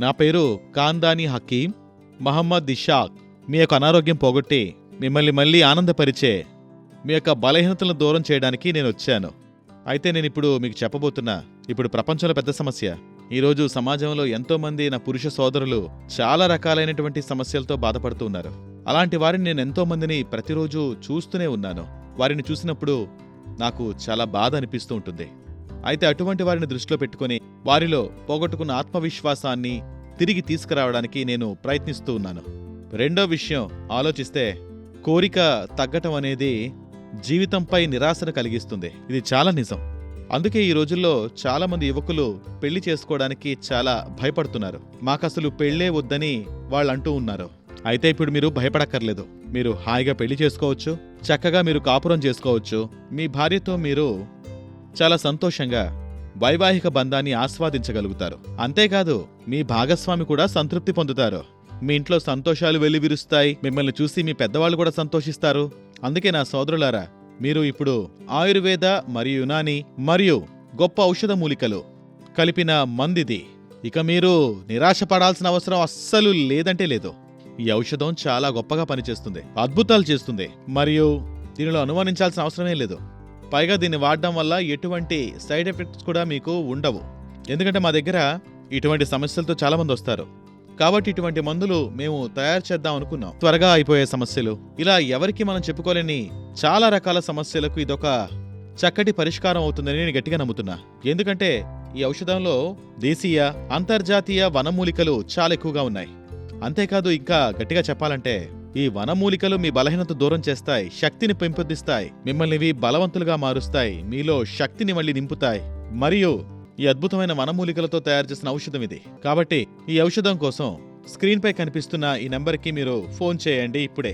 నా పేరు కాందాని హకీం మహమ్మద్ ఇషాక్. మీ యొక్క అనారోగ్యం పోగొట్టి మిమ్మల్ని మళ్ళీ ఆనందపరిచే మీ యొక్క బలహీనతలను దూరం చేయడానికి నేను వచ్చాను. అయితే నేను ఇప్పుడు మీకు చెప్పబోతున్నా, ఇప్పుడు ప్రపంచంలో పెద్ద సమస్య. ఈరోజు సమాజంలో ఎంతోమంది నా పురుష సోదరులు చాలా రకాలైనటువంటి సమస్యలతో బాధపడుతూ ఉన్నారు. అలాంటి వారిని నేను ఎంతో మందిని ప్రతిరోజు చూస్తూనే ఉన్నాను. వారిని చూసినప్పుడు నాకు చాలా బాధ అనిపిస్తూ ఉంటుంది. అయితే అటువంటి వారిని దృష్టిలో పెట్టుకుని వారిలో పోగొట్టుకున్న ఆత్మవిశ్వాసాన్ని తిరిగి తీసుకురావడానికి నేను ప్రయత్నిస్తూ ఉన్నాను. రెండో విషయం ఆలోచిస్తే, కోరిక తగ్గటం అనేది జీవితంపై నిరాశను కలిగిస్తుంది. ఇది చాలా నిజం. అందుకే ఈ రోజుల్లో చాలా మంది యువకులు పెళ్లి చేసుకోవడానికి చాలా భయపడుతున్నారు. మాకసలు పెళ్లే వద్దని వాళ్ళు అంటూ ఉన్నారు. అయితే ఇప్పుడు మీరు భయపడక్కర్లేదు. మీరు హాయిగా పెళ్లి చేసుకోవచ్చు, చక్కగా మీరు కాపురం చేసుకోవచ్చు. మీ భార్యతో మీరు చాలా సంతోషంగా వైవాహిక బంధాన్ని ఆస్వాదించగలుగుతారు. అంతేకాదు మీ భాగస్వామి కూడా సంతృప్తి పొందుతారు. మీ ఇంట్లో సంతోషాలు వెల్లివిరుస్తాయి. మిమ్మల్ని చూసి మీ పెద్దవాళ్ళు కూడా సంతోషిస్తారు. అందుకే నా సోదరులారా, మీరు ఇప్పుడు ఆయుర్వేద మరియు యునాని మరియు గొప్ప ఔషధ మూలికలు కలిపిన మందిది. ఇక మీరు నిరాశపడాల్సిన అవసరం అస్సలు లేదంటే లేదు. ఈ ఔషధం చాలా గొప్పగా పనిచేస్తుంది, అద్భుతాలు చేస్తుంది, మరియు దీనిలో అనుమానించాల్సిన అవసరమే లేదు. పైగా దీన్ని వాడడం వల్ల ఎటువంటి సైడ్ ఎఫెక్ట్స్ కూడా మీకు ఉండవు. ఎందుకంటే మా దగ్గర ఇటువంటి సమస్యలతో చాలా మంది వస్తారు. కాబట్టి ఇటువంటి మందులు మేము తయారు చేద్దాం అనుకున్నాం. త్వరగా అయిపోయే సమస్యలు, ఇలా ఎవరికి మనం చెప్పుకోలేని చాలా రకాల సమస్యలకు ఇదొక చక్కటి పరిష్కారం అవుతుందని నేను గట్టిగా నమ్ముతున్నా. ఎందుకంటే ఈ ఔషధంలో దేశీయ, అంతర్జాతీయ వనమూలికలు చాలా ఎక్కువగా ఉన్నాయి. అంతేకాదు, ఇంకా గట్టిగా చెప్పాలంటే ఈ వనమూలికలు మీ బలహీనత దూరం చేస్తాయి, శక్తిని పెంపొందిస్తాయి, మిమ్మల్ని ఇవి బలవంతులుగా మారుస్తాయి, మీలో శక్తిని మళ్ళీ నింపుతాయి. మరియు ఈ అద్భుతమైన వనమూలికలతో తయారు చేసిన ఔషధం ఇది. కాబట్టి ఈ ఔషధం కోసం స్క్రీన్పై కనిపిస్తున్న ఈ నంబర్కి మీరు ఫోన్ చేయండి ఇప్పుడే.